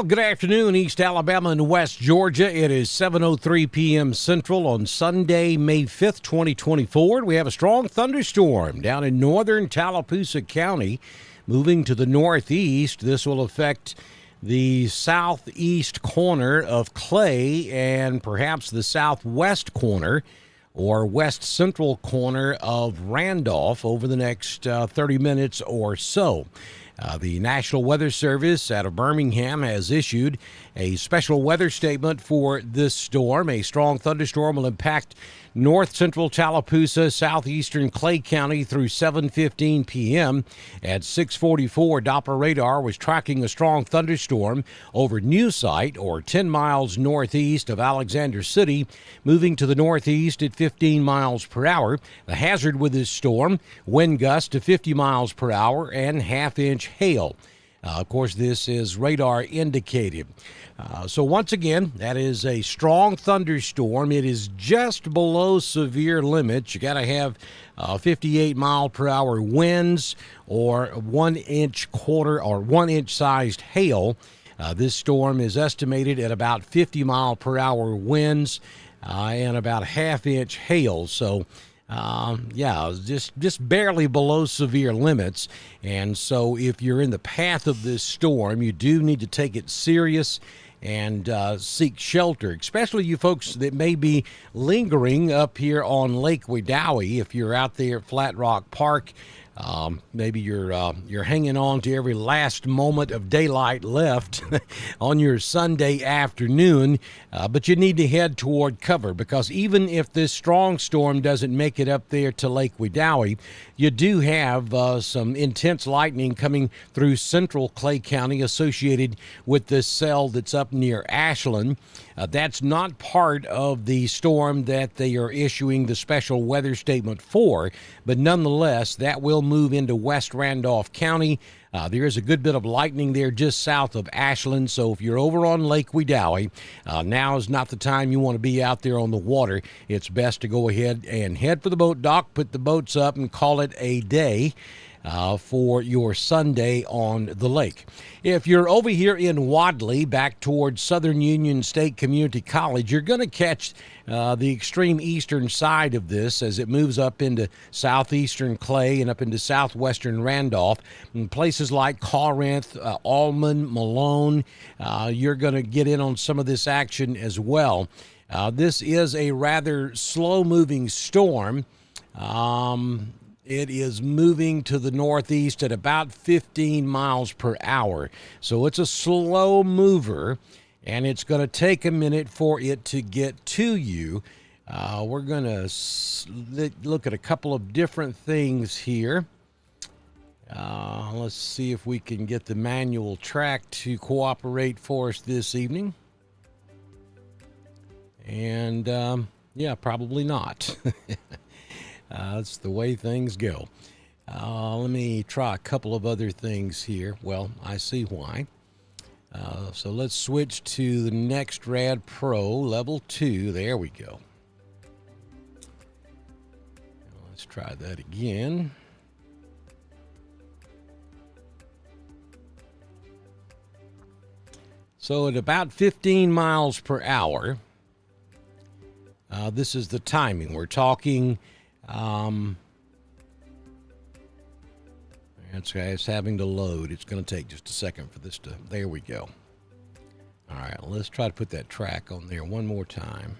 good afternoon, East Alabama and West Georgia. It is 7:03 p.m. Central on Sunday, May 5th, 2024. We have a strong thunderstorm down in northern Tallapoosa County. Moving to the northeast, this will affect the southeast corner of Clay and perhaps the southwest corner or west central corner of Randolph over the next 30 minutes or so. The National Weather Service out of Birmingham has issued a special weather statement for this storm. A strong thunderstorm will impact north central Tallapoosa, southeastern Clay County through 7:15 p.m. At 6:44, Doppler radar was tracking a strong thunderstorm over New Site, or 10 miles northeast of Alexander City, moving to the northeast at 15 miles per hour. The hazard with this storm, wind gusts to 50 miles per hour and half-inch hail. Of course, this is radar indicated. So once again, that is a strong thunderstorm. It is just below severe limits. You got to have 58 mile per hour winds or 1 inch quarter or 1 inch sized hail. This storm is estimated at about 50 mile per hour winds and about half-inch hail. So just barely below severe limits. And so if you're in the path of this storm, you do need to take it serious and seek shelter, especially you folks that may be lingering up here on Lake Wedowee. If you're out there at Flat Rock Park, maybe you're hanging on to every last moment of daylight left on your Sunday afternoon, but you need to head toward cover, because even if this strong storm doesn't make it up there to Lake Wedowee, you do have some intense lightning coming through central Clay County associated with this cell that's up near Ashland. That's not part of the storm that they are issuing the special weather statement for, but nonetheless, that will move into West Randolph County. There is a good bit of lightning there just south of Ashland, so if you're over on Lake Wedowee, now is not the time you want to be out there on the water. It's best to go ahead and head for the boat dock, put the boats up, and call it a day for your Sunday on the lake. If you're over here in Wadley, back towards Southern Union State Community College, you're going to catch the extreme eastern side of this as it moves up into southeastern Clay and up into southwestern Randolph. In places like Corinth, Allman, Malone, you're going to get in on some of this action as well. This is a rather slow-moving storm. It is moving to the northeast at about 15 miles per hour. So it's a slow mover, and it's going to take a minute for it to get to you. We're going to look at a couple of different things here. Let's see if we can get the manual track to cooperate for us this evening. And, probably not. That's the way things go. Let me try a couple of other things here. Well, I see why. So let's switch to the NextRad Pro Level 2. There we go. Let's try that again. So at about 15 miles per hour, this is the timing. We're talking... it's having to load. It's going to take just a second for this to... There we go. All right, let's try to put that track on there one more time.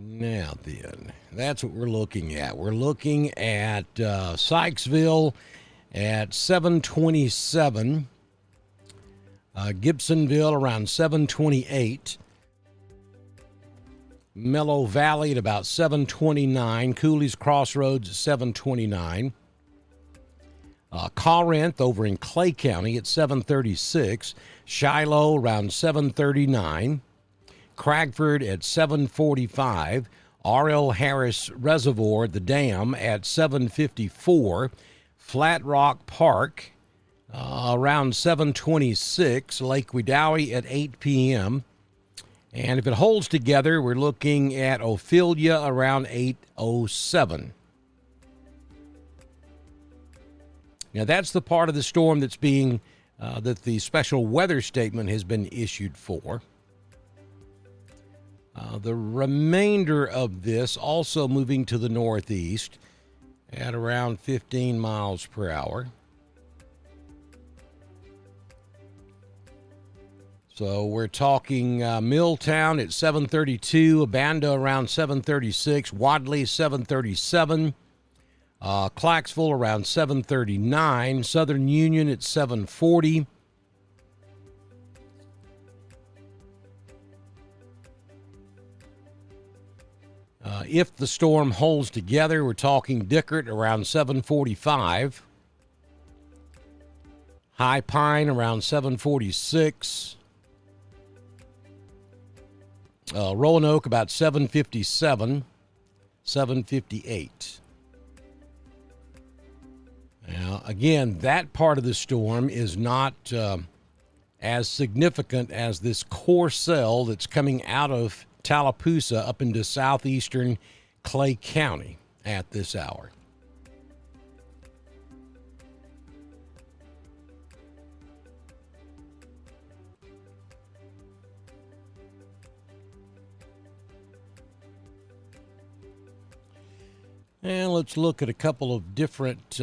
Now then, that's what we're looking at. We're looking at Sykesville at 727, Gibsonville around 728, Mellow Valley at about 729, Cooley's Crossroads at 729, Corinth over in Clay County at 736. Shiloh around 739. Cragford at 745. R.L. Harris Reservoir, the dam, at 754. Flat Rock Park around 726. Lake Wedowee at 8 p.m. And if it holds together, we're looking at Ophelia around 8:07. Now, that's the part of the storm that's being, that the special weather statement has been issued for. The remainder of this also moving to the northeast at around 15 miles per hour. So we're talking Milltown at 732, Abanda around 736, Wadley 737, Clarksville around 739, Southern Union at 740. If the storm holds together, we're talking Dickert around 745, High Pine around 746, Roanoke about 757, 758. Now, again, that part of the storm is not as significant as this core cell that's coming out of Tallapoosa up into southeastern Clay County at this hour. And let's look at a couple of different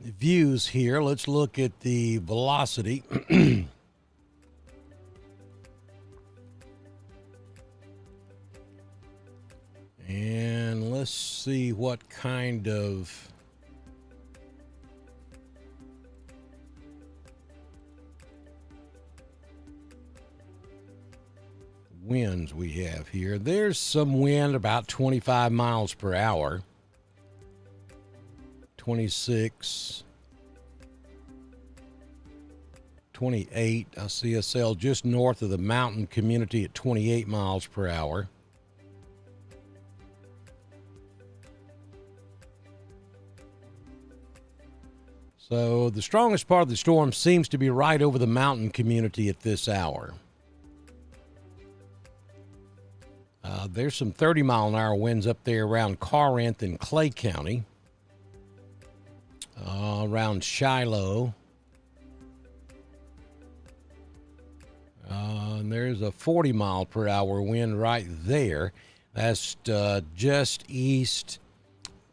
views here. Let's look at the velocity. And let's see what kind of winds we have here. There's some wind about 25 miles per hour. 26, 28. I see a cell just north of the mountain community at 28 miles per hour. So the strongest part of the storm seems to be right over the mountain community at this hour. There's some 30-mile-an-hour winds up there around Corinth and Clay County, around Shiloh. And there's a 40-mile-per-hour wind right there. That's just east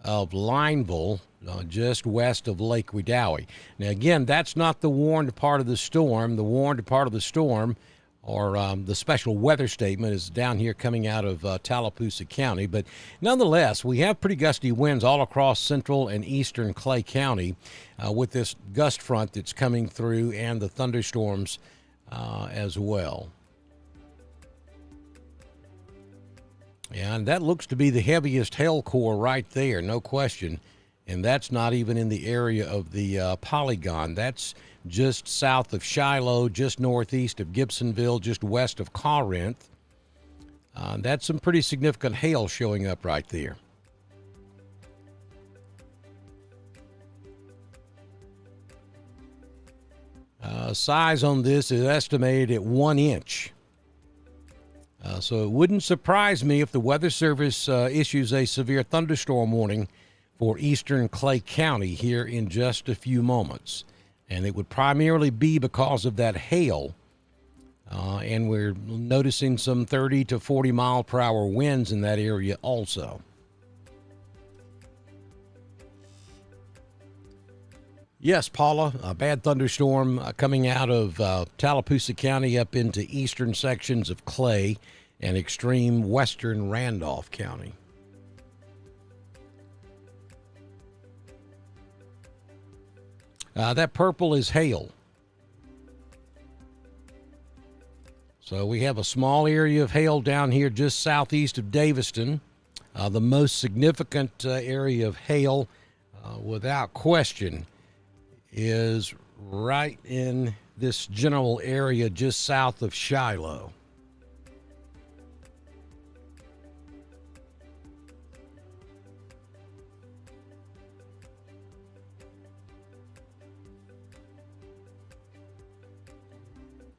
of Lineville, just west of Lake Wedowee. Now, again, that's not the warned part of the storm. The warned part of the storm, or the special weather statement, is down here coming out of Tallapoosa County. But nonetheless, we have pretty gusty winds all across central and eastern Clay County with this gust front that's coming through and the thunderstorms as well. Yeah, and that looks to be the heaviest hail core right there, no question. And that's not even in the area of the polygon. That's just south of Shiloh, just northeast of Gibsonville, just west of Corinth. That's some pretty significant hail showing up right there. Size on this is estimated at 1 inch. So it wouldn't surprise me if the Weather Service issues a severe thunderstorm warning for eastern Clay County here in just a few moments. And it would primarily be because of that hail. And we're noticing some 30 to 40 mile per hour winds in that area also. Yes, Paula, a bad thunderstorm coming out of Tallapoosa County up into eastern sections of Clay and extreme western Randolph County. That purple is hail. So we have a small area of hail down here just southeast of Daviston. The most significant area of hail, without question, is right in this general area just south of Shiloh.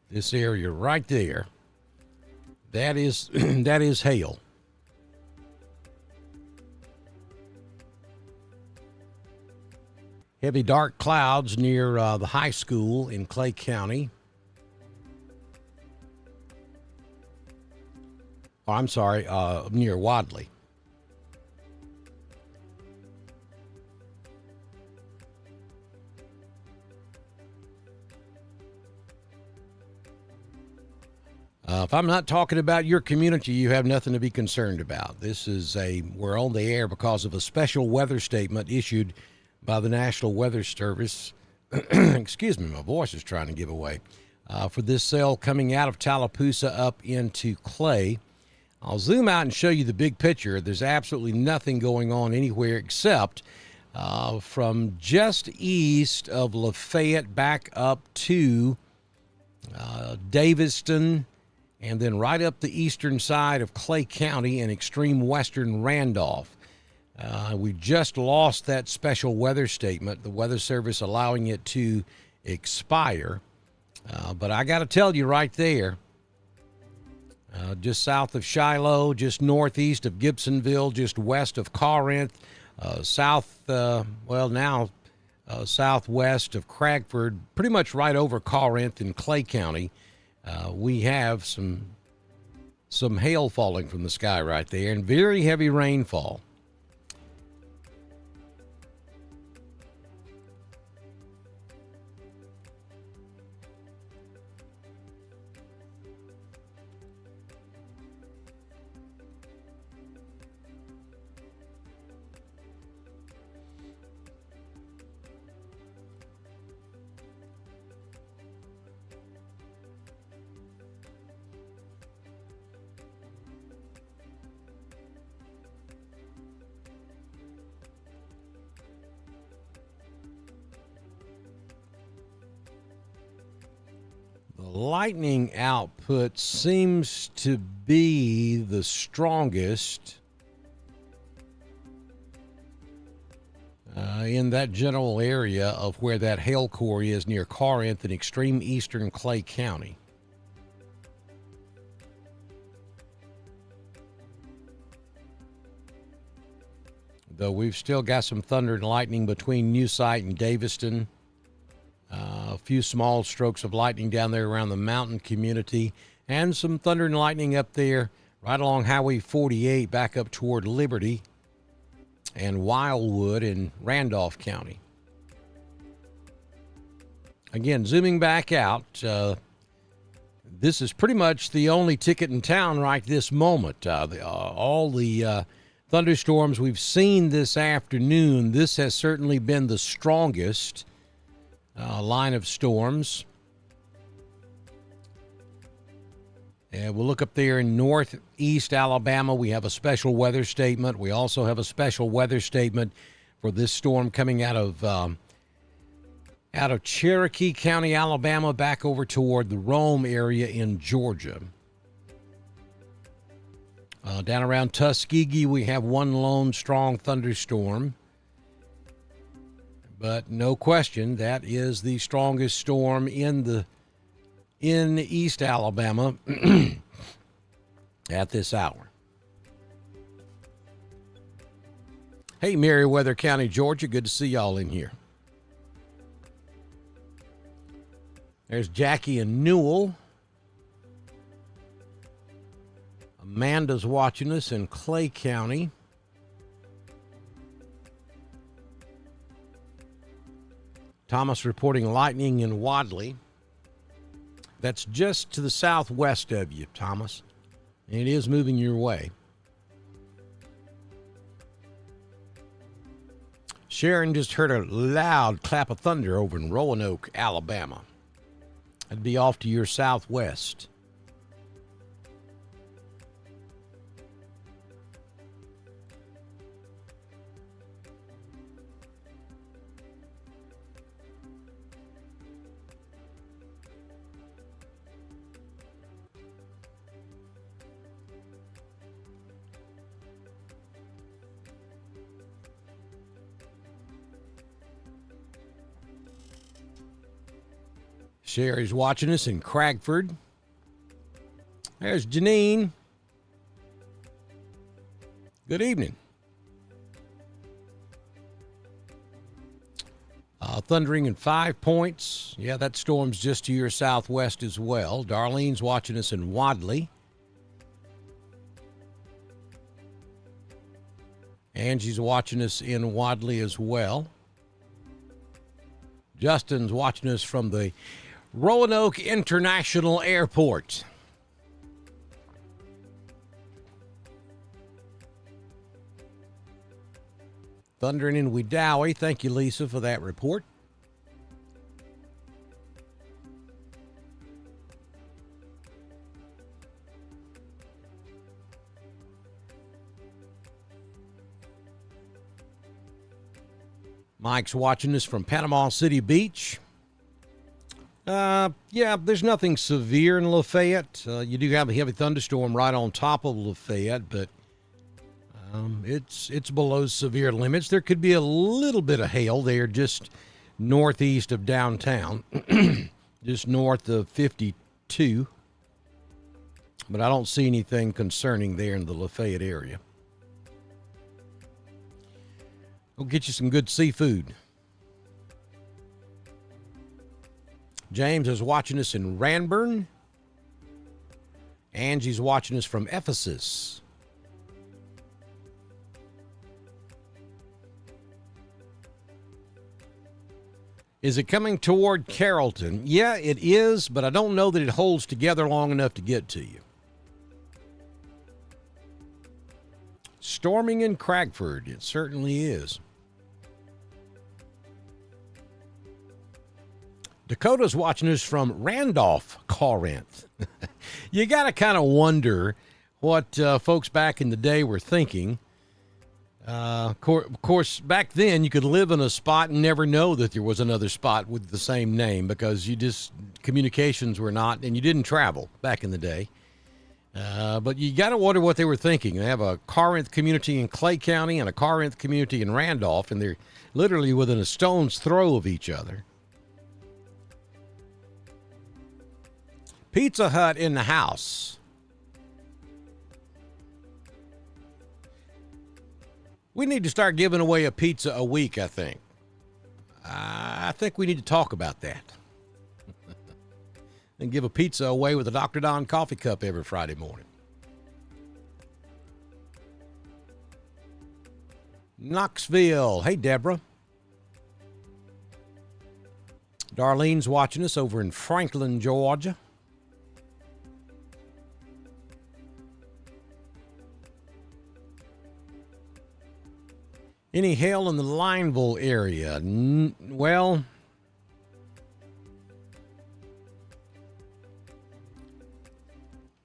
This area right there, that is that is hail. Heavy dark clouds near the high school in Clay County. Oh, I'm sorry, near Wadley. If I'm not talking about your community, you have nothing to be concerned about. We're on the air because of a special weather statement issued by the National Weather Service. Excuse me, my voice is trying to give away. For this cell coming out of Tallapoosa up into Clay. I'll zoom out and show you the big picture. There's absolutely nothing going on anywhere except from just east of Lafayette back up to Daviston, and then right up the eastern side of Clay County and extreme western Randolph. We just lost that special weather statement, the Weather Service allowing it to expire. But I got to tell you right there, just south of Shiloh, just northeast of Gibsonville, just west of Corinth, southwest of Cragford, pretty much right over Corinth in Clay County. We have some hail falling from the sky right there and very heavy rainfall. Lightning output seems to be the strongest in that general area of where that hail core is near Corinth in extreme eastern Clay County. Though we've still got some thunder and lightning between New Site and Daviston. A few small strokes of lightning down there around the mountain community, and some thunder and lightning up there right along Highway 48 back up toward Liberty and Wildwood in Randolph County. Again, zooming back out, this is pretty much the only ticket in town right this moment. All the thunderstorms we've seen this afternoon, this has certainly been the strongest line of storms. And we'll look up there in northeast Alabama. We have a special weather statement. We also have a special weather statement for this storm coming out of Cherokee County, Alabama, back over toward the Rome area in Georgia. Down around Tuskegee, we have one lone strong thunderstorm. But no question, that is the strongest storm in East Alabama at this hour. Hey, Meriwether County, Georgia. Good to see y'all in here. There's Jackie and Newell. Amanda's watching us in Clay County. Thomas reporting lightning in Wadley. That's just to the southwest of you, Thomas. And it is moving your way. Sharon just heard a loud clap of thunder over in Roanoke, Alabama. That'd be off to your southwest. Sherry's watching us in Cragford. There's Janine. Good evening. Thundering in 5 points. Yeah, that storm's just to your southwest as well. Darlene's watching us in Wadley. Angie's watching us in Wadley as well. Justin's watching us from the Roanoke International Airport. Thundering in Wedowee. Thank you, Lisa, for that report. Mike's watching us from Panama City Beach. Yeah, there's nothing severe in Lafayette. You do have a heavy thunderstorm right on top of Lafayette, but it's below severe limits. There could be a little bit of hail there just northeast of downtown, just north of 52. But I don't see anything concerning there in the Lafayette area. Go get you some good seafood. James is watching us in Ranburne. Angie's watching us from Ephesus. Is it coming toward Carrollton? Yeah, it is, but I don't know that it holds together long enough to get to you. Storming in Cragford, it certainly is. Dakota's watching us from Randolph, Corinth. You got to kind of wonder what folks back in the day were thinking. Of course, back then you could live in a spot and never know that there was another spot with the same name because communications were not, and you didn't travel back in the day. But you got to wonder what they were thinking. They have a Corinth community in Clay County and a Corinth community in Randolph, and they're literally within a stone's throw of each other. Pizza Hut in the house. We need to start giving away a pizza a week, I think. I think we need to talk about that. And give a pizza away with a Dr. Don coffee cup every Friday morning. Knoxville. Hey, Deborah. Darlene's watching us over in Franklin, Georgia. Any hail in the Lineville area? Well,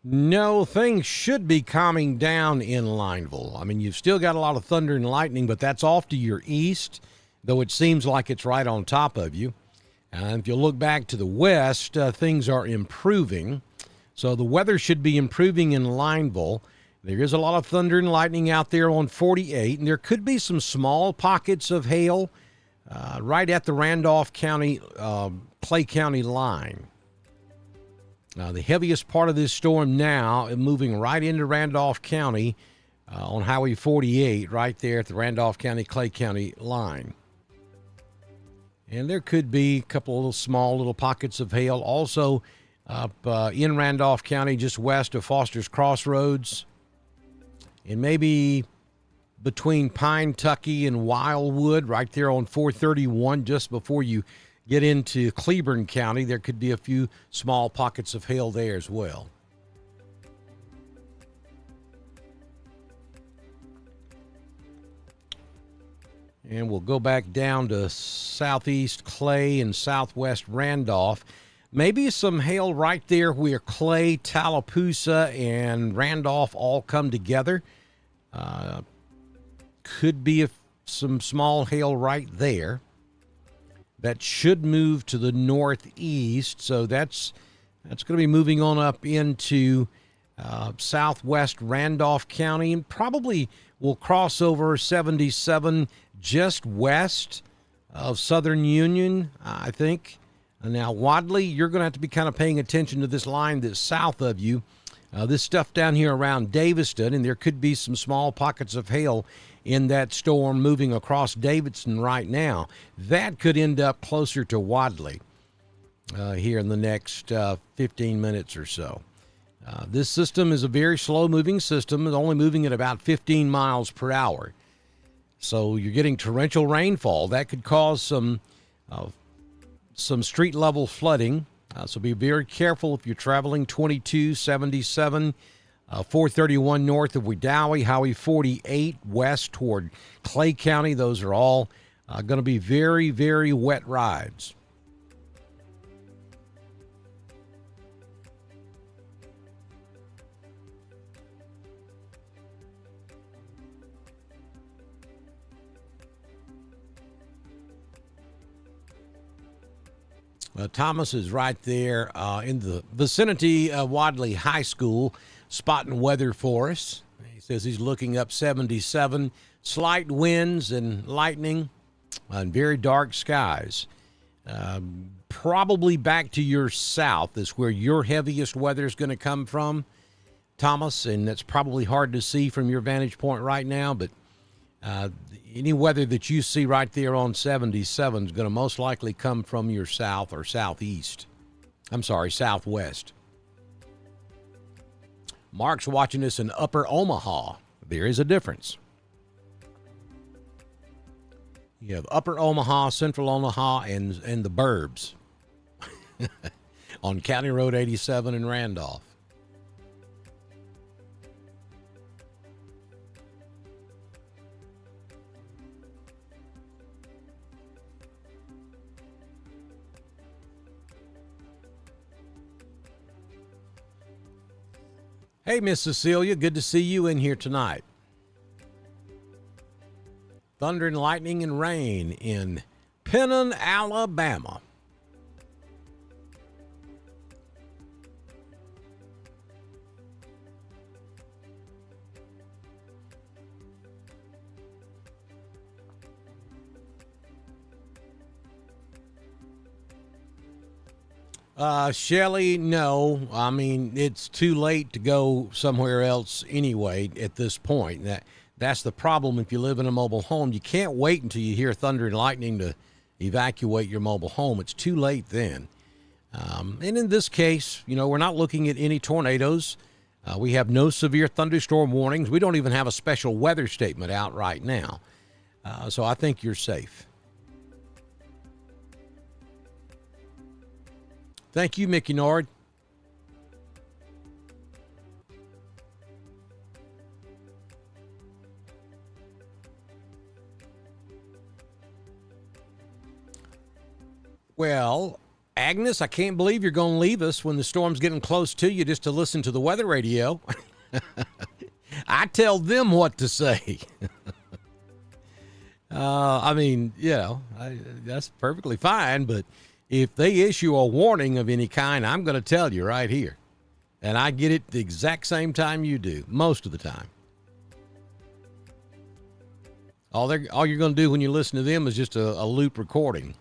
no, things should be calming down in Lineville. I mean, you've still got a lot of thunder and lightning, but that's off to your east, though it seems like it's right on top of you. If you look back to the west, things are improving. So the weather should be improving in Lineville. There is a lot of thunder and lightning out there on 48, and there could be some small pockets of hail right at the Randolph County, Clay County line. The heaviest part of this storm now is moving right into Randolph County on Highway 48, right there at the Randolph County, Clay County line. And there could be a couple of small little pockets of hail also up in Randolph County, just west of Foster's Crossroads. And maybe between Pine Tucky and Wildwood, right there on 431, just before you get into Cleburne County, there could be a few small pockets of hail there as well. And we'll go back down to southeast Clay and southwest Randolph. Maybe some hail right there where Clay, Tallapoosa, and Randolph all come together. Could be some small hail right there. That should move to the northeast, so that's going to be moving on up into southwest Randolph County, and probably will cross over 77 just west of Southern Union, I think. Now, Wadley, you're going to have to be kind of paying attention to this line that's south of you. This stuff down here around Daviston, and there could be some small pockets of hail in that storm moving across Davidson right now. That could end up closer to Wadley here in the next 15 minutes or so. This system is a very slow-moving system. It's only moving at about 15 miles per hour. So you're getting torrential rainfall. That could cause some street-level flooding. So be very careful if you're traveling 2277, 431 north of Wedowee, Highway 48 west toward Clay County. Those are all going to be very, very wet rides. Thomas is right there in the vicinity of Wadley High School, spotting weather for us. He says he's looking up 77, slight winds and lightning, and very dark skies. Probably back to your south is where your heaviest weather is going to come from, Thomas, and that's probably hard to see from your vantage point right now, but any weather that you see right there on 77 is going to most likely come from your south or southeast. I'm sorry, southwest. Mark's watching us in Upper Omaha. There is a difference. You have Upper Omaha, Central Omaha, and the burbs on County Road 87 in Randolph. Hey, Miss Cecilia, good to see you in here tonight. Thunder and lightning and rain in Pennon, Alabama. Shelley, no. I mean, it's too late to go somewhere else anyway at this point. That's the problem if you live in a mobile home. You can't wait until you hear thunder and lightning to evacuate your mobile home. It's too late then. And in this case, we're not looking at any tornadoes. We have no severe thunderstorm warnings. We don't even have a special weather statement out right now. So I think you're safe. Thank you, Mickey Nord. Well, Agnes, I can't believe you're going to leave us when the storm's getting close to you just to listen to the weather radio. I tell them what to say. That's perfectly fine, but if they issue a warning of any kind, I'm going to tell you right here. And I get it the exact same time you do, most of the time. All you're going to do when you listen to them is just a loop recording.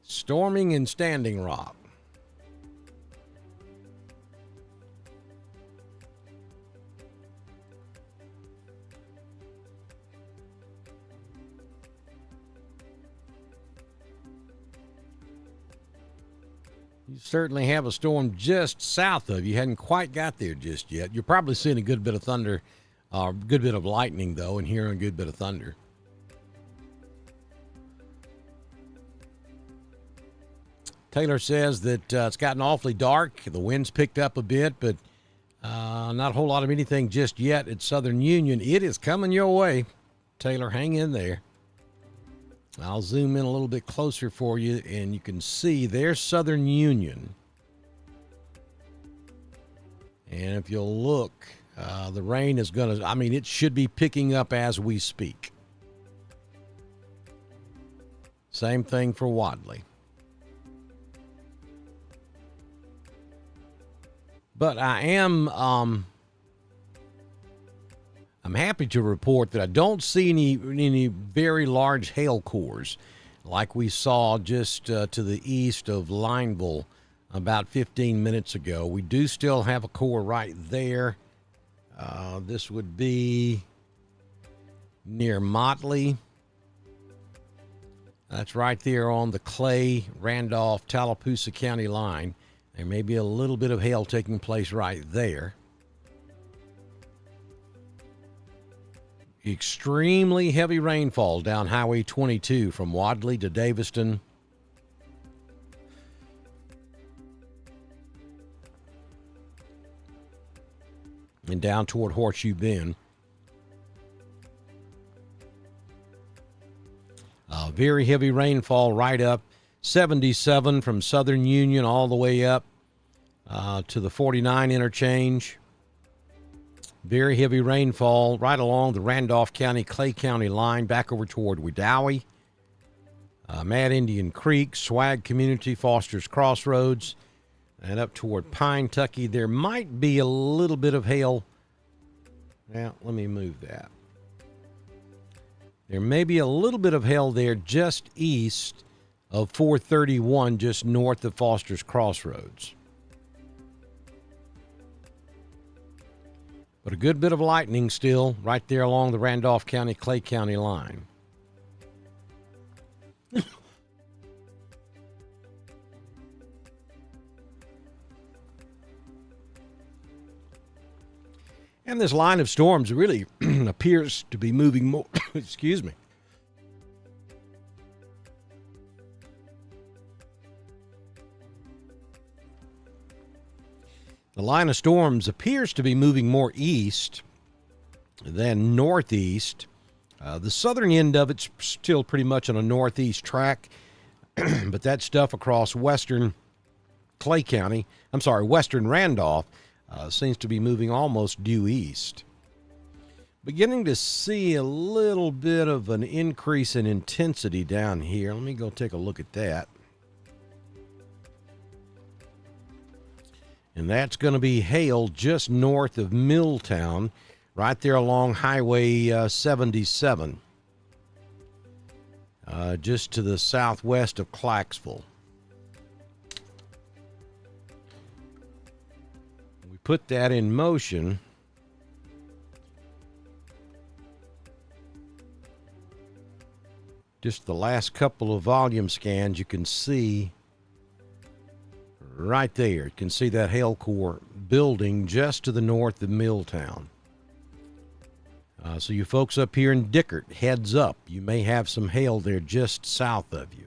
Storming in Standing Rock. You certainly have a storm just south of you. Hadn't quite got there just yet. You're probably seeing a good bit of thunder, a good bit of lightning, though, and hearing a good bit of thunder. Taylor says that it's gotten awfully dark. The wind's picked up a bit, but not a whole lot of anything just yet at Southern Union. It is coming your way. Taylor, hang in there. I'll zoom in a little bit closer for you, and you can see there's Southern Union. And if you'll look, the rain is going to, it should be picking up as we speak. Same thing for Wadley. But I am I'm happy to report that I don't see any very large hail cores like we saw just to the east of Lineville about 15 minutes ago. We do still have a core right there. This would be near Motley. That's right there on the Clay, Randolph, Tallapoosa County line. There may be a little bit of hail taking place right there. Extremely heavy rainfall down Highway 22 from Wadley to Daviston. And down toward Horseshoe Bend. Very heavy rainfall right up 77 from Southern Union all the way up to the 49 interchange. Very heavy rainfall right along the Randolph County, Clay County line back over toward Wedowee. Mad Indian Creek, Swag Community, Foster's Crossroads, and up toward Pine Tucky. There might be a little bit of hail. Now, let me move that. There may be a little bit of hail there just east of 431, just north of Foster's Crossroads. But a good bit of lightning still right there along the Randolph County, Clay County line. And this line of storms really appears to be moving more, excuse me. The line of storms appears to be moving more east than northeast. The southern end of it's still pretty much on a northeast track, but that stuff across western Clay County, western Randolph, seems to be moving almost due east. Beginning to see a little bit of an increase in intensity down here. Let me go take a look at that. And that's going to be hail just north of Milltown, right there along Highway 77, just to the southwest of Clarksville. We put that in motion. Just the last couple of volume scans, you can see right there. You can see that hail core building just to the north of Milltown. So you folks up here in Dickert, heads up. You may have some hail there just south of you.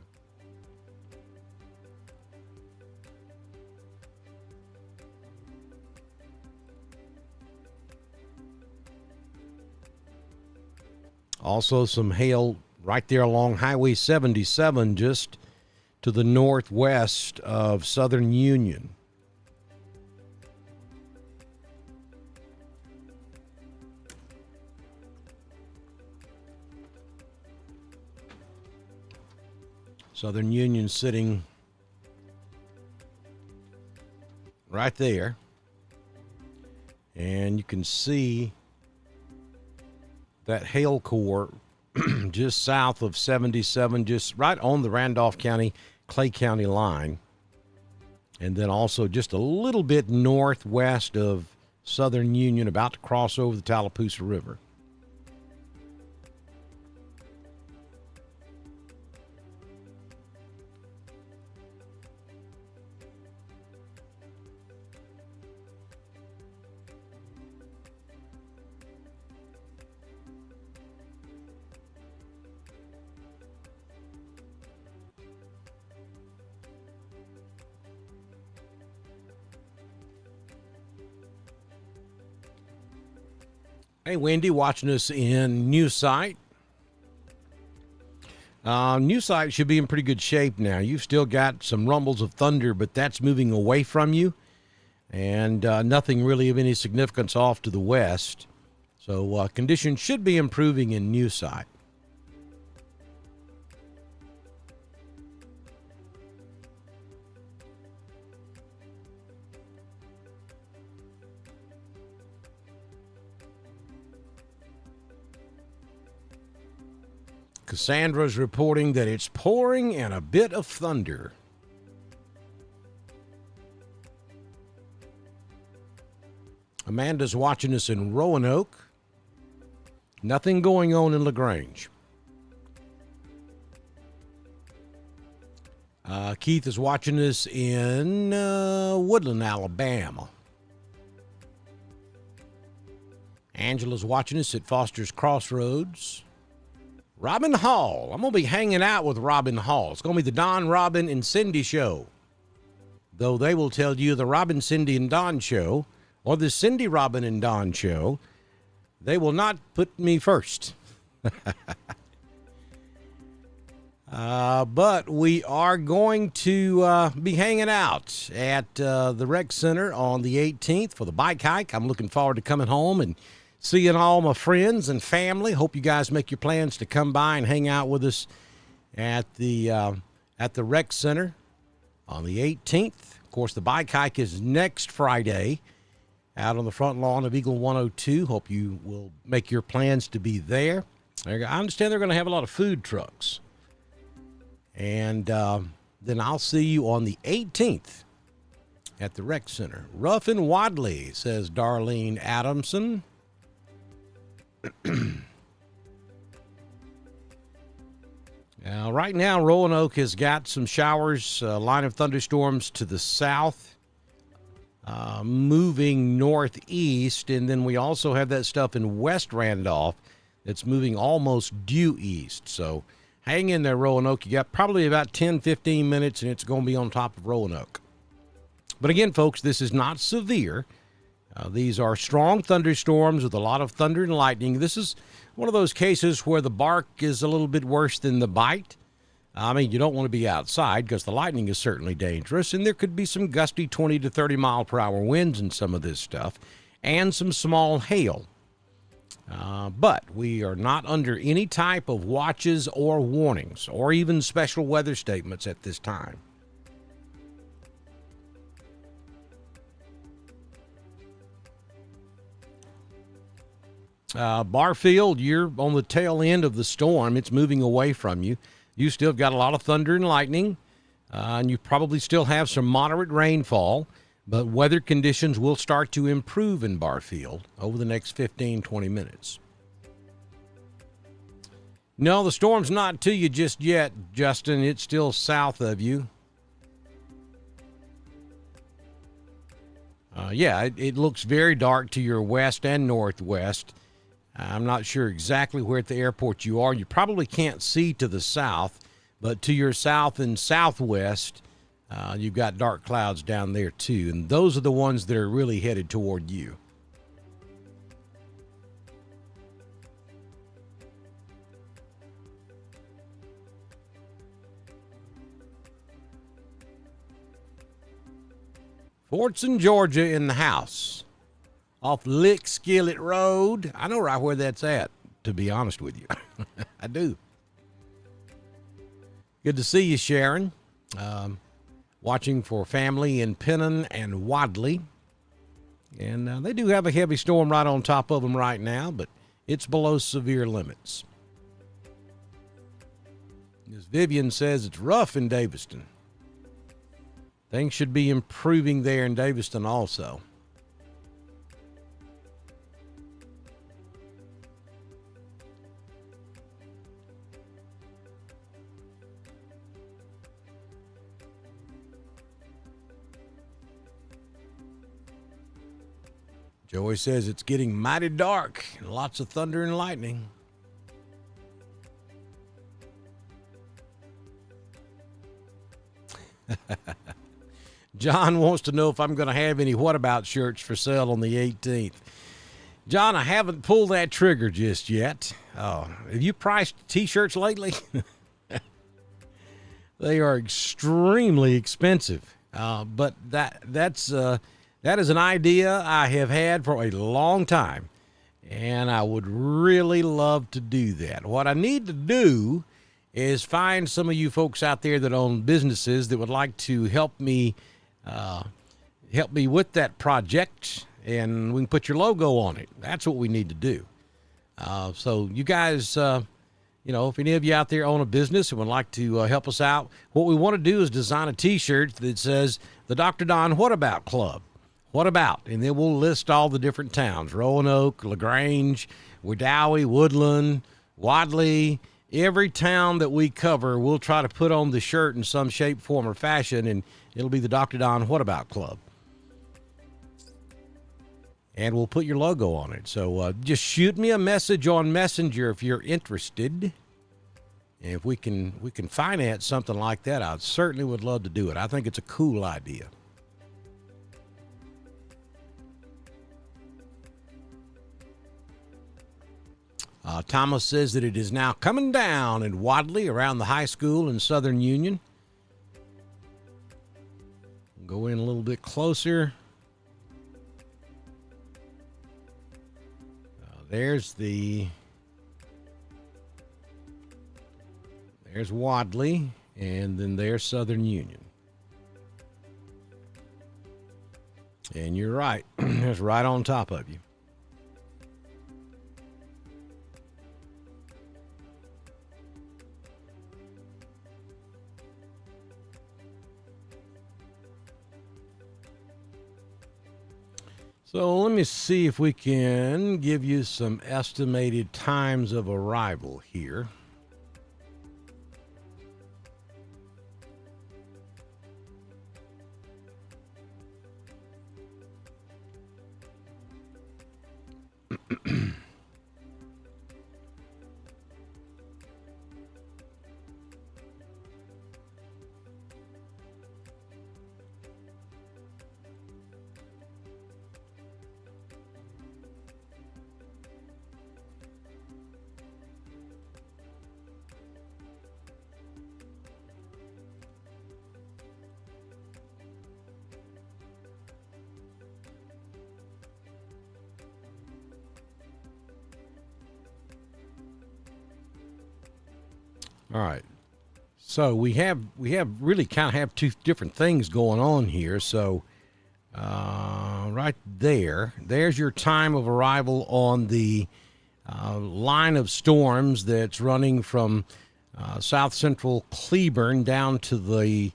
Also some hail right there along Highway 77, just to the northwest of Southern Union. Southern Union sitting right there. And you can see that hail core just south of 77, just right on the Randolph County, Clay County line. And then also just a little bit northwest of Southern Union, about to cross over the Tallapoosa River. Hey, Wendy, watching us in News Site. News Site should be in pretty good shape now. You've still got some rumbles of thunder, but that's moving away from you, and nothing really of any significance off to the west. So conditions should be improving in News Site. Cassandra's reporting that it's pouring and a bit of thunder. Amanda's watching us in Roanoke. Nothing going on in LaGrange. Keith is watching us in Woodland, Alabama. Angela's watching us at Foster's Crossroads. Robin Hall. I'm going to be hanging out with Robin Hall. It's going to be the Don, Robin, and Cindy show. Though they will tell you the Robin, Cindy, and Don show, or the Cindy, Robin, and Don show, they will not put me first. But we are going to be hanging out at the Rec Center on the 18th for the bike hike. I'm looking forward to coming home and seeing all my friends and family. Hope you guys make your plans to come by and hang out with us at the Rec Center on the 18th. Of course, the bike hike is next Friday out on the front lawn of Eagle 102. Hope you will make your plans to be there. I understand they're going to have a lot of food trucks. And then I'll see you on the 18th at the Rec Center. Rough and Wadley, says Darlene Adamson. Right now, Roanoke has got some showers, line of thunderstorms to the south, moving northeast, and then we also have that stuff in West Randolph that's moving almost due east. So hang in there, Roanoke. You got probably about 10-15 minutes, and it's going to be on top of Roanoke. But again, folks, this is not severe. These are strong thunderstorms with a lot of thunder and lightning. This is one of those cases where the bark is a little bit worse than the bite. I mean, you don't want to be outside because the lightning is certainly dangerous, and there could be some gusty 20 to 30 mile per hour winds in some of this stuff, and some small hail. But we are not under any type of watches or warnings or even special weather statements at this time. Barfield, you're on the tail end of the storm. It's moving away from you. You still got a lot of thunder and lightning, and you probably still have some moderate rainfall, but weather conditions will start to improve in Barfield over the next 15-20 minutes. No, the storm's not to you just yet, Justin. It's still south of you. It looks very dark to your west and northwest. I'm not sure exactly where at the airport you are. You probably can't see to the south, but to your south and southwest, you've got dark clouds down there too, and those are the ones that are really headed toward you. Fortson, Georgia in the house. Off Lick Skillet Road. I know right where that's at, to be honest with you. I do. Good to see you, Sharon. Watching for family in Pennon and Wadley. And they do have a heavy storm right on top of them right now, but it's below severe limits. As Vivian says, it's rough in Daviston. Things should be improving there in Daviston also. Joey says it's getting mighty dark and lots of thunder and lightning. John wants to know if I'm going to have any What About shirts for sale on the 18th. John, I haven't pulled that trigger just yet. Have you priced T-shirts lately? They are extremely expensive. But that is an idea I have had for a long time, and I would really love to do that. What I need to do is find some of you folks out there that own businesses that would like to help me with that project, and we can put your logo on it. That's what we need to do. So you guys if any of you out there own a business and would like to help us out, what we want to do is design a T-shirt that says the Dr. Don What About Club. What about? And then we'll list all the different towns: Roanoke, LaGrange, Wedowee, Woodland, Wadley. Every town that we cover, we'll try to put on the shirt in some shape, form, or fashion, and it'll be the Dr. Don What About Club. And we'll put your logo on it. So just shoot me a message on Messenger if you're interested. And if we can finance something like that, I certainly would love to do it. I think it's a cool idea. Thomas says that it is now coming down in Wadley around the high school in Southern Union. Go in a little bit closer. There's Wadley, and then there's Southern Union. And you're right. It's right on top of you. So let me see if we can give you some estimated times of arrival here. All right. So we have really kind of have two different things going on here. So right there's your time of arrival on the line of storms that's running from south central Cleburne down to the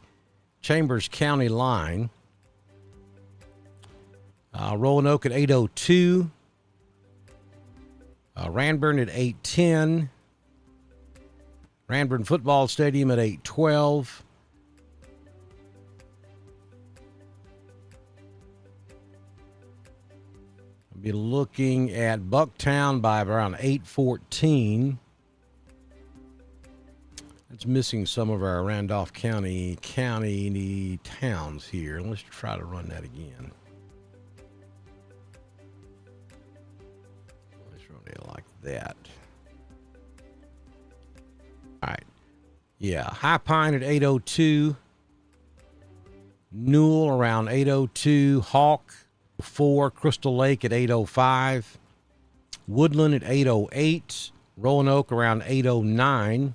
Chambers County line. Roanoke at 8:02. Ranburne at 8:10. Ranburne Football Stadium at 8:12. I'll be looking at Bucktown by around 8:14. That's missing some of our Randolph County towns here. Let's try to run that again. Let's run it like that. All right. Yeah, High Pine at 8:02. Newell around 8:02. Hawk 4. Crystal Lake at 8:05. Woodland at 8:08. Roanoke around 8:09.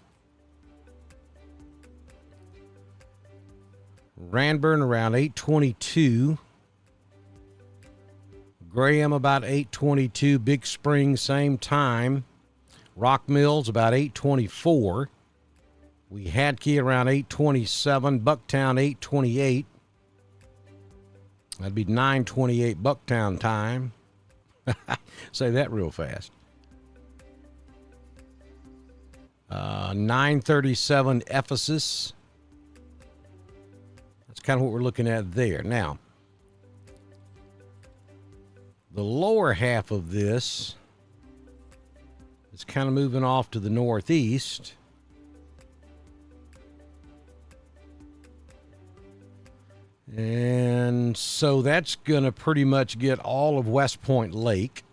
Ranburne around 8:22. Graham about 8:22. Big Spring same time. Rock Mills about 8:24. Weehadkee around 8:27. Bucktown 8:28. That'd be 9:28 Bucktown time. Say that real fast. 9:37 Ephesus. That's kind of what we're looking at there. Now, the lower half of this is kind of moving off to the northeast. And so that's going to pretty much get all of West Point Lake.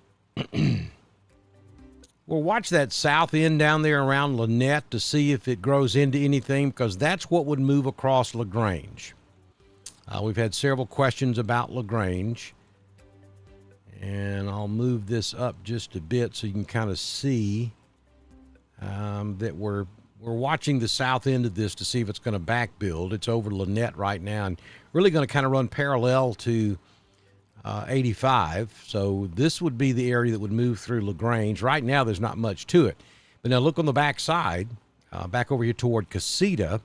We'll watch that south end down there around Lynette to see if it grows into anything, because that's what would move across LaGrange. We've had several questions about LaGrange. And I'll move this up just a bit so you can kind of see that we're watching the south end of this to see if it's going to back build. It's over Lynette right now and really going to kind of run parallel to 85. So this would be the area that would move through LaGrange. Right now there's not much to it. And now look on the back side, back over here toward Casita,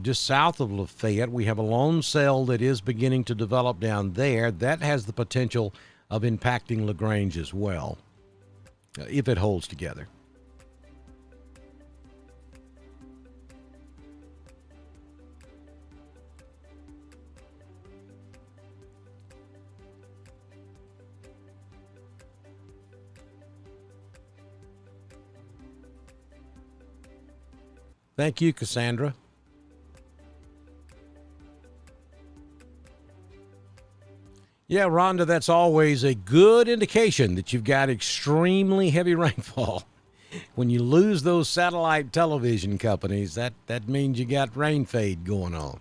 just south of Lafayette. We have a loan cell that is beginning to develop down there. That has the potential of impacting LaGrange as well, if it holds together. Thank you, Cassandra. Yeah, Rhonda, that's always a good indication that you've got extremely heavy rainfall. When you lose those satellite television companies, that means you got rain fade going on.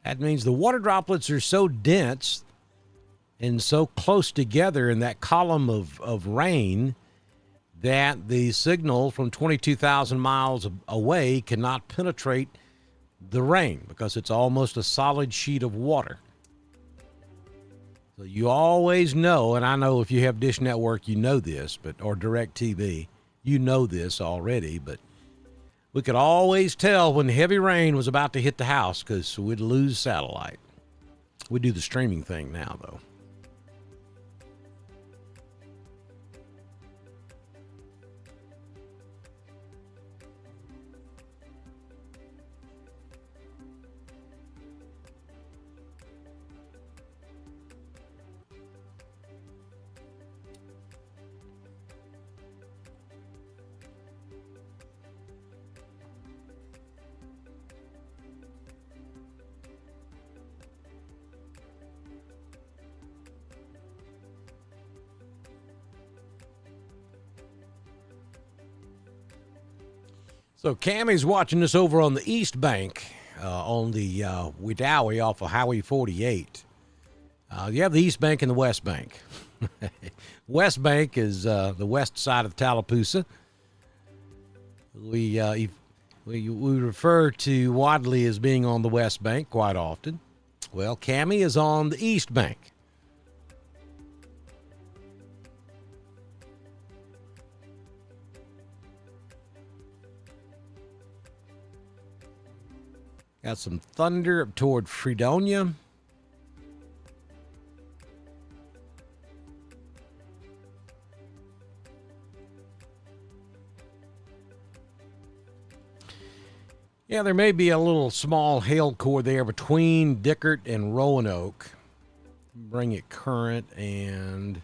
That means the water droplets are so dense and so close together in that column of rain that the signal from 22,000 miles away cannot penetrate the rain because it's almost a solid sheet of water. So you always know, and I know if you have Dish Network, you know this, or DirecTV, you know this already, but we could always tell when heavy rain was about to hit the house because we'd lose satellite. We do the streaming thing now, though. So Cammie's watching us over on the East Bank, on the Wedowee off of Highway 48. You have the East Bank and the West Bank. West Bank is the west side of Tallapoosa. We refer to Wadley as being on the West Bank quite often. Well, Cammie is on the East Bank. Got some thunder up toward Fredonia. Yeah, there may be a little small hail core there between Dickert and Roanoke. Bring it current and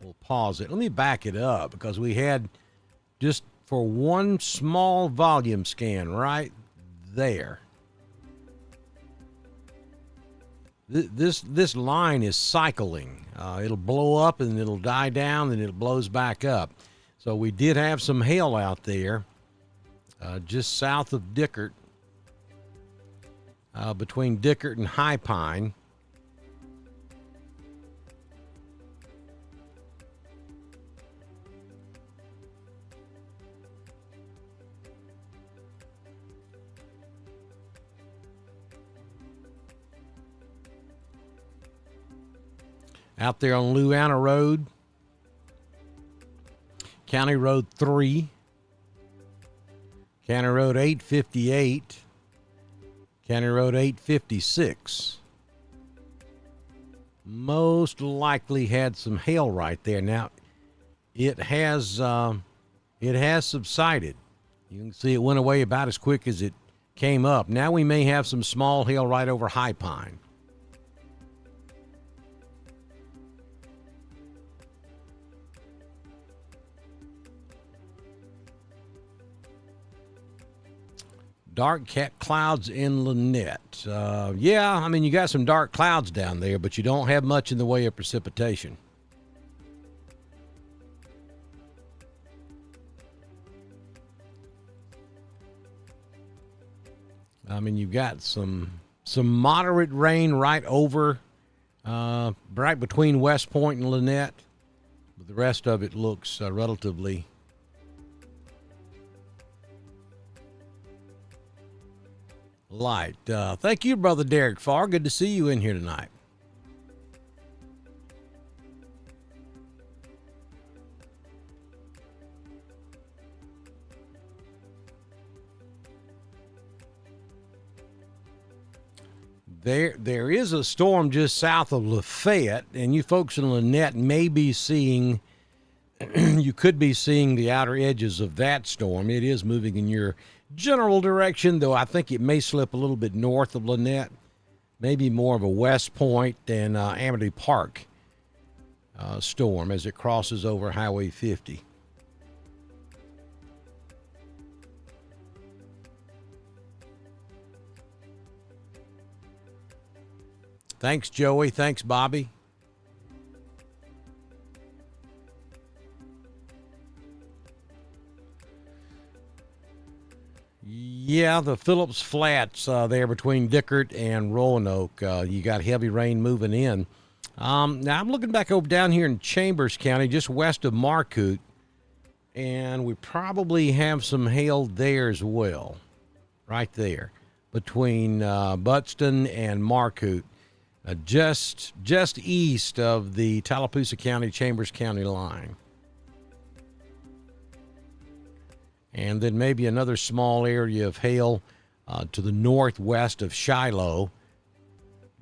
we'll pause it. Let me back it up because we had just for one small volume scan right there. This line is cycling. It'll blow up and it'll die down and it blows back up. So we did have some hail out there just south of Dickert, between Dickert and High Pine. Out there on Louanna Road, County Road 3, County Road 858, County Road 856. Most likely had some hail right there. Now, it has subsided. You can see it went away about as quick as it came up. Now we may have some small hail right over High Pine. Dark cat clouds in Lynette. Yeah, I mean, you got some dark clouds down there, but you don't have much in the way of precipitation. I mean, you've got some moderate rain right over, right between West Point and Lynette, but the rest of it looks relatively light. Thank you, Brother Derek Farr. Good to see you in here tonight. There is a storm just south of Lafayette, and you folks in Lynette may be seeing, you could be seeing the outer edges of that storm. It is moving in your general direction, though I think it may slip a little bit north of Lynette, maybe more of a West Point and Amity Park storm as it crosses over Highway 50. Thanks, Joey. Thanks, Bobby. Yeah, the Phillips Flats there between Dickert and Roanoke. You got heavy rain moving in. Now I'm looking back over down here in Chambers County, just west of Marcoot, and we probably have some hail there as well, right there between Buxton and Marcoot. Just east of the Tallapoosa County, Chambers County line. And then maybe another small area of hail to the northwest of Shiloh,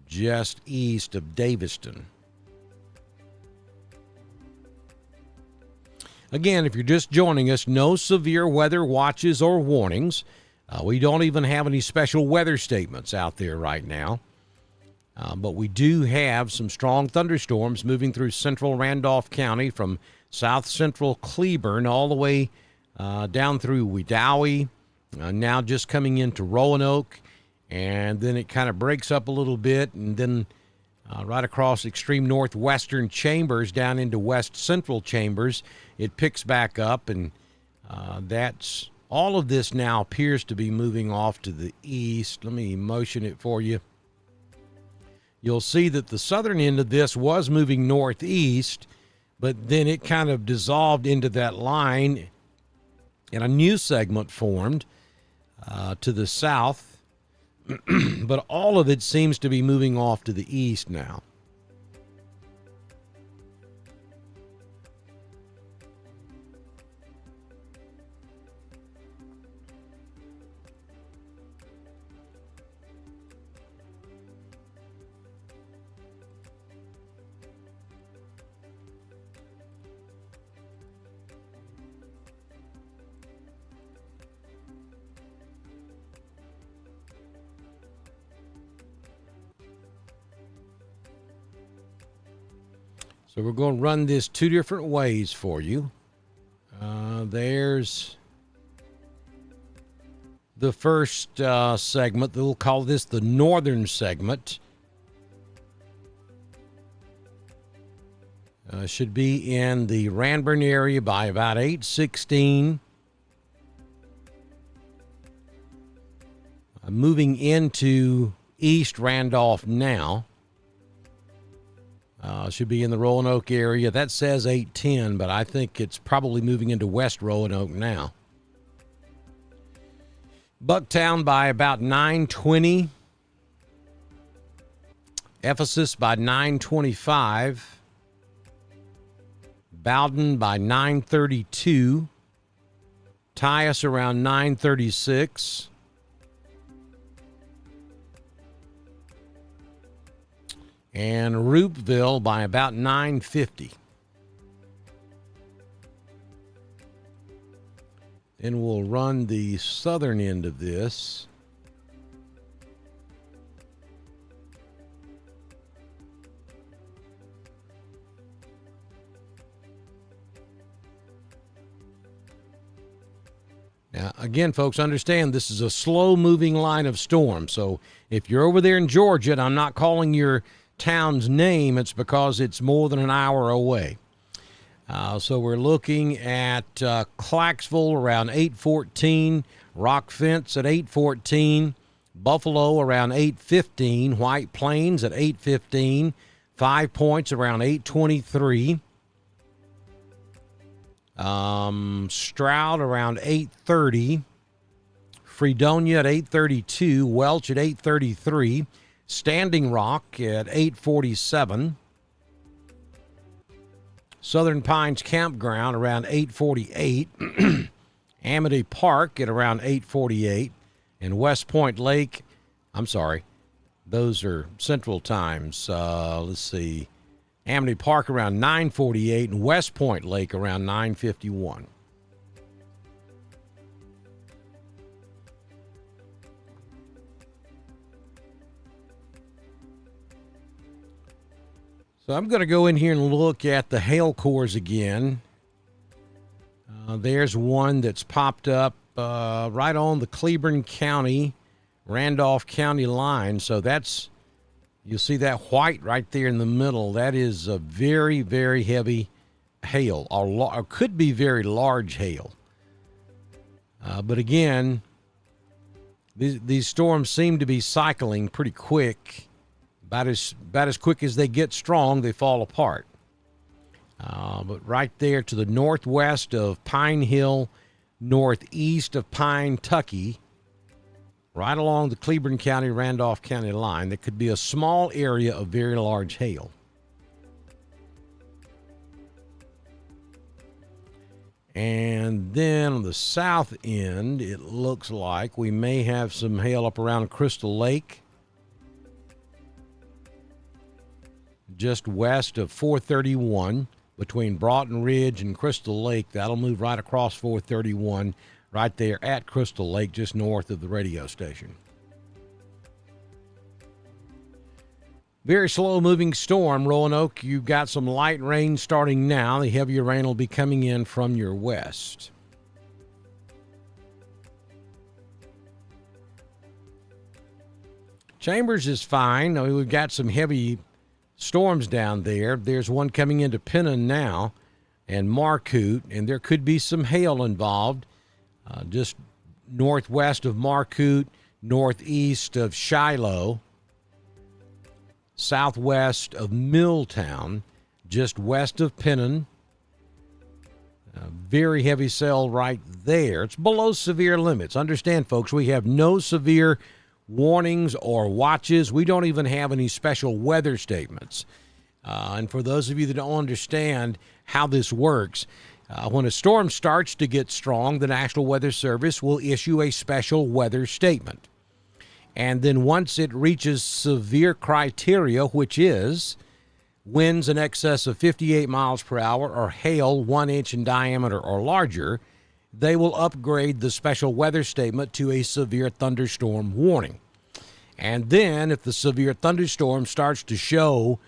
just east of Daviston. Again, if you're just joining us, no severe weather watches or warnings. We don't even have any special weather statements out there right now. But we do have some strong thunderstorms moving through central Randolph County from south central Cleburne all the way down through Wedowee, now just coming into Roanoke, and then it kind of breaks up a little bit, and then right across extreme northwestern Chambers down into west central Chambers, it picks back up, and that's all of this now appears to be moving off to the east. Let me motion it for you. You'll see that the southern end of this was moving northeast, but then it kind of dissolved into that line, and a new segment formed to the south. But all of it seems to be moving off to the east now. So we're going to run this two different ways for you. There's the first segment. We'll call this the northern segment. Should be in the Ranburne area by about 8:16. Moving into East Randolph now. Should be in the Roanoke area. That says 8:10, but I think it's probably moving into West Roanoke now. Bucktown by about 9:20. Ephesus by 9:25. Bowden by 9:32. Tyus around 9:36. And Rupeville by about 9:50. Then we'll run the southern end of this. Now, again, folks, understand this is a slow-moving line of storm. So if you're over there in Georgia, and I'm not calling your town's name, it's because it's more than an hour away. So we're looking at Clarksville around 8:14, Rock Fence at 8:14, Buffalo around 8:15, White Plains at 8:15, 5 Points around 8:23, Stroud around 8:30, Fredonia at 8:32, Welch at 8:33, Standing Rock at 8:47, Southern Pines Campground around 8:48, Amity Park at around 8:48, and West Point Lake, Those are Central times. Let's see. Amity Park around 9:48 and West Point Lake around 9:51. So I'm going to go in here and look at the hail cores again. There's one that's popped up right on the Cleburne County, Randolph County line. So that's, you'll see that white right there in the middle. That is a very, very heavy hail, or could be very large hail. But again, these storms seem to be cycling pretty quick. About as quick as they get strong, they fall apart. But right there to the northwest of Pine Hill, northeast of Pine Tucky, right along the Cleburne County, Randolph County line, there could be a small area of very large hail. And then on the south end, it looks like we may have some hail up around Crystal Lake, just west of 431 between Broughton Ridge and Crystal Lake. That'll move right across 431 right there at Crystal Lake, just north of the radio station. Very slow moving storm, Roanoke. You've got some light rain starting now. The heavier rain will be coming in from your west. Chambers is fine. I mean, we've got some heavy storms down there. There's one coming into Pennon now and Marcoot, and there could be some hail involved just northwest of Marcoot, northeast of Shiloh, southwest of Milltown, just west of Pennon. Very heavy cell right there. It's below severe limits. Understand, folks, we have no severe warnings or watches. We don't even have any special weather statements. And for those of you that don't understand how this works, when a storm starts to get strong, the National Weather Service will issue a special weather statement. And then once it reaches severe criteria, which is winds in excess of 58 miles per hour or hail 1 inch in diameter or larger, they will upgrade the special weather statement to a severe thunderstorm warning. And then if the severe thunderstorm starts to show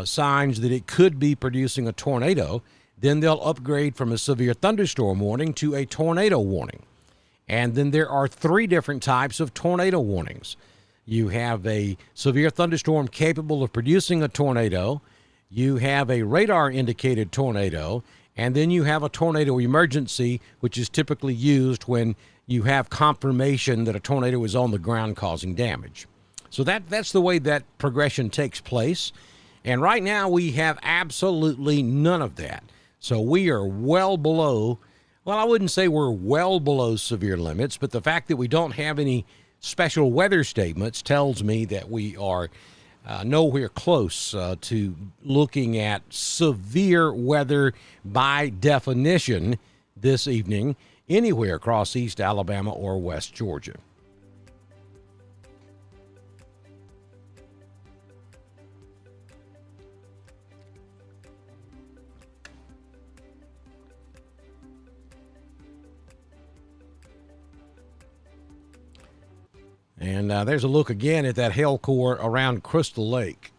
signs that it could be producing a tornado, then they'll upgrade from a severe thunderstorm warning to a tornado warning. And then there are 3 different types of tornado warnings. You have a severe thunderstorm capable of producing a tornado, you have a radar-indicated tornado, and then you have a tornado emergency, which is typically used when you have confirmation that a tornado is on the ground causing damage. So that's the way that progression takes place. And right now we have absolutely none of that. So we are well below, well, I wouldn't say we're well below severe limits, but the fact that we don't have any special weather statements tells me that we are nowhere close to looking at severe weather by definition this evening anywhere across East Alabama or West Georgia. And there's a look again at that hail core around Crystal Lake.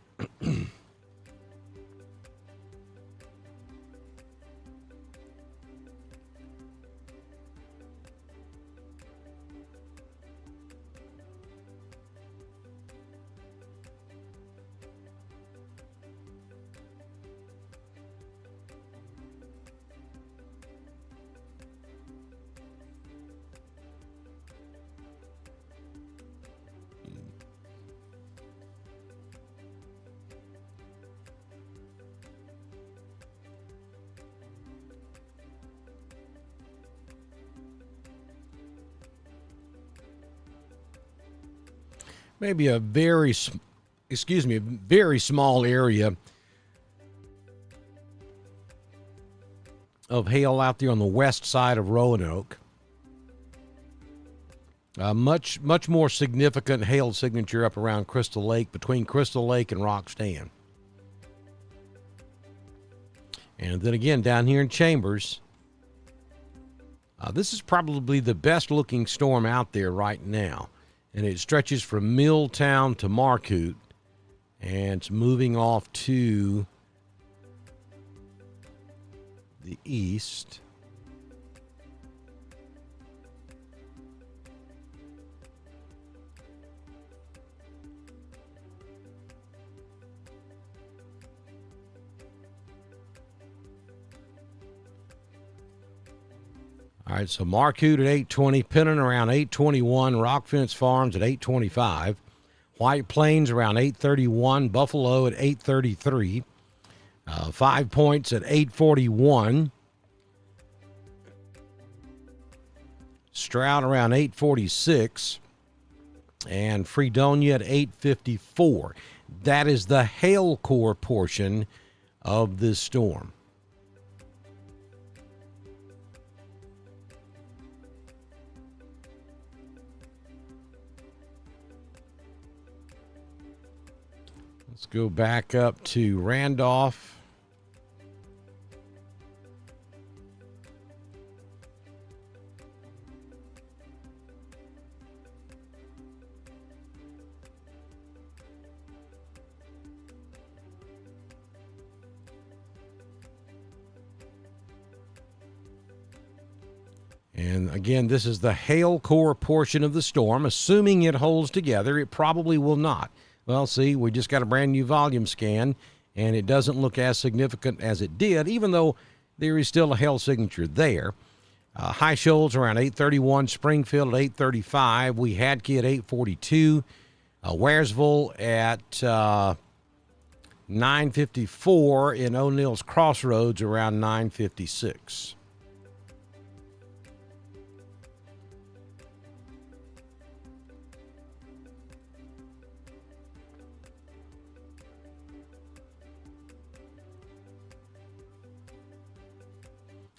Maybe a very small area of hail out there on the west side of Roanoke. Much more significant hail signature up around Crystal Lake, between Crystal Lake and Rock Stand. And then again, down here in Chambers, this is probably the best looking storm out there right now. And it stretches from Milltown to Marcoot, and it's moving off to the east. All right, so Marcoot at 820, Pennon around 821, Rock Fence Farms at 825, White Plains around 831, Buffalo at 833, 5 Points at 841, Stroud around 846, and Fredonia at 854. That is the hail core portion of this storm. Let's go back up to Randolph. And again, this is the hail core portion of the storm. Assuming it holds together, it probably will not. Well, see, we just got a brand new volume scan, and it doesn't look as significant as it did, even though there is still a hail signature there. High Shoals around 831, Springfield at 835, Weehadke at 842, Waresville at 954, and O'Neill's Crossroads around 956.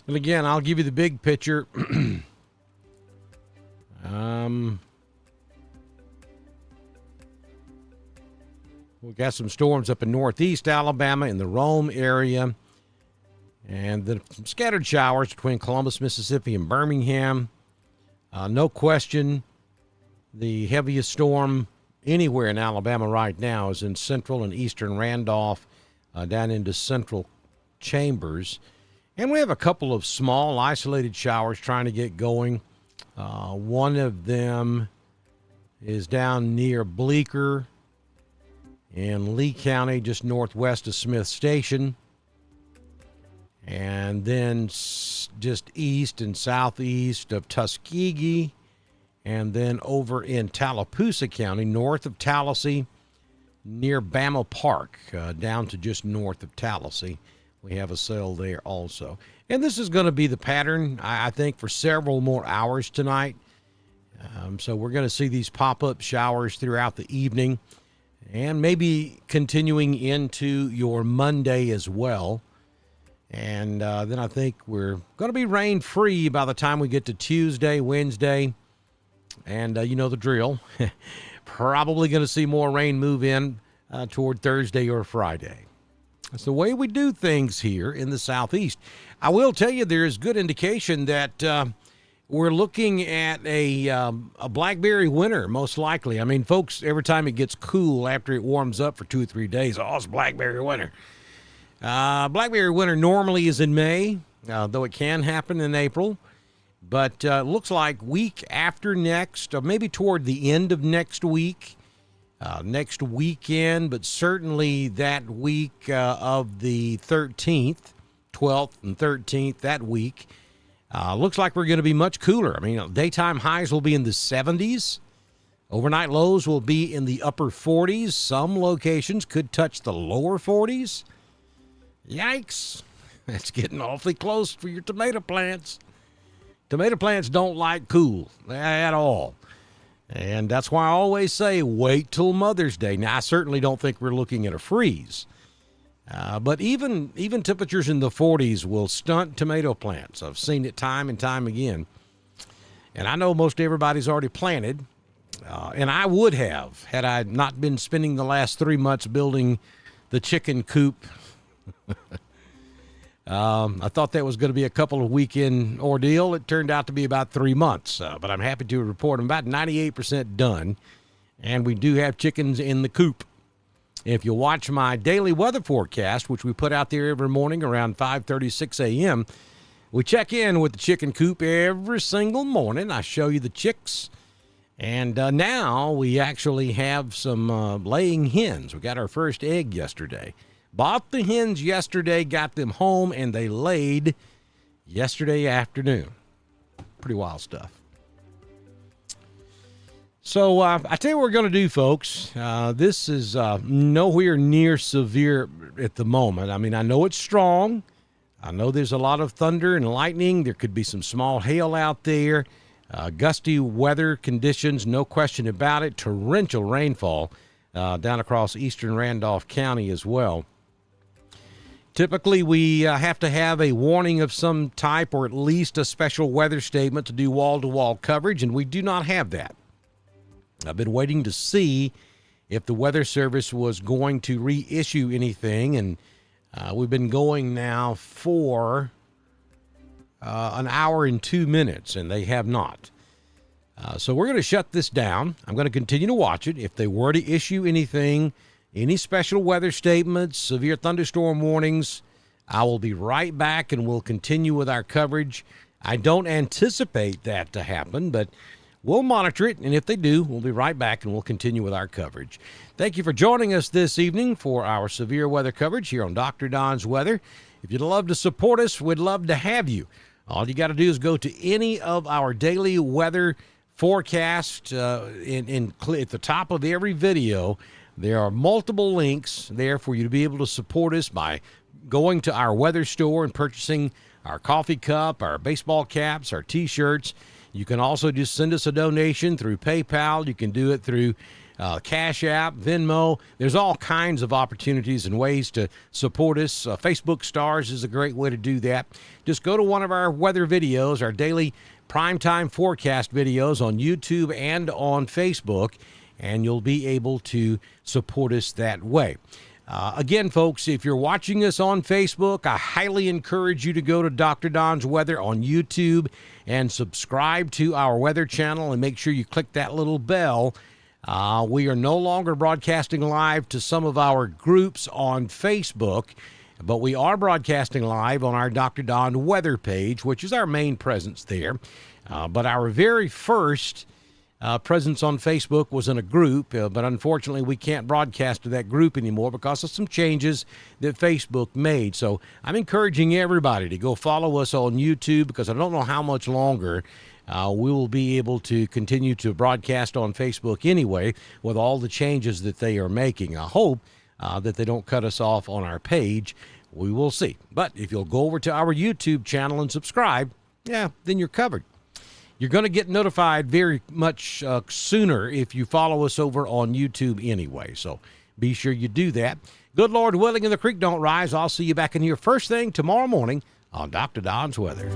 And again, I'll give you the big picture. We've got some storms up in northeast Alabama in the Rome area, and then some scattered showers between Columbus, Mississippi, and Birmingham. No question, the heaviest storm anywhere in Alabama right now is in central and eastern Randolph, down into central Chambers. And we have a couple of small isolated showers trying to get going. One of them is down near Bleecker in Lee County, just northwest of Smith Station. And then just east and southeast of Tuskegee. And then over in Tallapoosa County, north of Tallahassee, near Bama Park, down to just north of Tallahassee. We have a cell there also. And this is going to be the pattern, I think, for several more hours tonight. So we're going to see these pop-up showers throughout the evening and maybe continuing into your Monday as well. And then I think we're going to be rain-free by the time we get to Tuesday, Wednesday. And you know the drill. Probably going to see more rain move in toward Thursday or Friday. That's the way we do things here in the Southeast. I will tell you there is good indication that we're looking at a blackberry winter, most likely. I mean, folks, every time it gets cool after it warms up for 2 or 3 days, oh, it's blackberry winter. Blackberry winter normally is in May, though it can happen in April. But it looks like week after next, or maybe toward the end of next week, next weekend, but certainly that week of the 13th, 12th and 13th, that week, looks like we're going to be much cooler. I mean, daytime highs will be in the 70s. Overnight lows will be in the upper 40s. Some locations could touch the lower 40s. Yikes. That's getting awfully close for your tomato plants. Tomato plants don't like cool at all. And that's why I always say wait till Mother's Day. Now, I certainly don't think we're looking at a freeze. But even temperatures in the 40s will stunt tomato plants. I've seen it time and time again. And I know most everybody's already planted, and I would have had I not been spending the last 3 months building the chicken coop. I thought that was going to be a couple of weekend ordeal. It turned out to be about 3 months, but I'm happy to report I'm about 98% done, and we do have chickens in the coop. If you watch my daily weather forecast, which we put out there every morning around 5:36 a.m., we check in with the chicken coop every single morning. I show you the chicks, and now we actually have some laying hens. We got our first egg yesterday. Bought the hens yesterday, got them home, and they laid yesterday afternoon. Pretty wild stuff. So I tell you what we're going to do, folks. This is nowhere near severe at the moment. I mean, I know it's strong. I know there's a lot of thunder and lightning. There could be some small hail out there. Gusty weather conditions, no question about it. Torrential rainfall down across eastern Randolph County as well. Typically, we have to have a warning of some type or at least a special weather statement to do wall-to-wall coverage, and we do not have that. I've been waiting to see if the Weather Service was going to reissue anything, and we've been going now for an hour and 2 minutes, and they have not. So we're going to shut this down. I'm going to continue to watch it. If they were to issue anything, any special weather statements, severe thunderstorm warnings, I will be right back and we'll continue with our coverage. I don't anticipate that to happen, but we'll monitor it, and if they do, we'll be right back and we'll continue with our coverage. Thank you for joining us this evening for our severe weather coverage here on Dr. Don's Weather. If you'd love to support us, we'd love to have you. All you got to do is go to any of our daily weather forecast at the top of every video. There are multiple links there for you to be able to support us by going to our weather store and purchasing our coffee cup, our baseball caps, our T-shirts. You can also just send us a donation through PayPal. You can do it through Cash App, Venmo. There's all kinds of opportunities and ways to support us. Facebook Stars is a great way to do that. Just go to one of our weather videos, our daily primetime forecast videos on YouTube and on Facebook, and you'll be able to support us that way. Again, folks, if you're watching us on Facebook, I highly encourage you to go to Dr. Don's Weather on YouTube and subscribe to our weather channel, and make sure you click that little bell. We are no longer broadcasting live to some of our groups on Facebook, but we are broadcasting live on our Dr. Don Weather page, which is our main presence there. But our very first presence on Facebook was in a group, but unfortunately we can't broadcast to that group anymore because of some changes that Facebook made. So I'm encouraging everybody to go follow us on YouTube, because I don't know how much longer we will be able to continue to broadcast on Facebook anyway with all the changes that they are making. I hope that they don't cut us off on our page. We will see. But if you'll go over to our YouTube channel and subscribe, then you're covered. You're going to get notified very much sooner if you follow us over on YouTube anyway. So be sure you do that. Good Lord willing and the creek don't rise, I'll see you back in here first thing tomorrow morning on Dr. Don's Weather.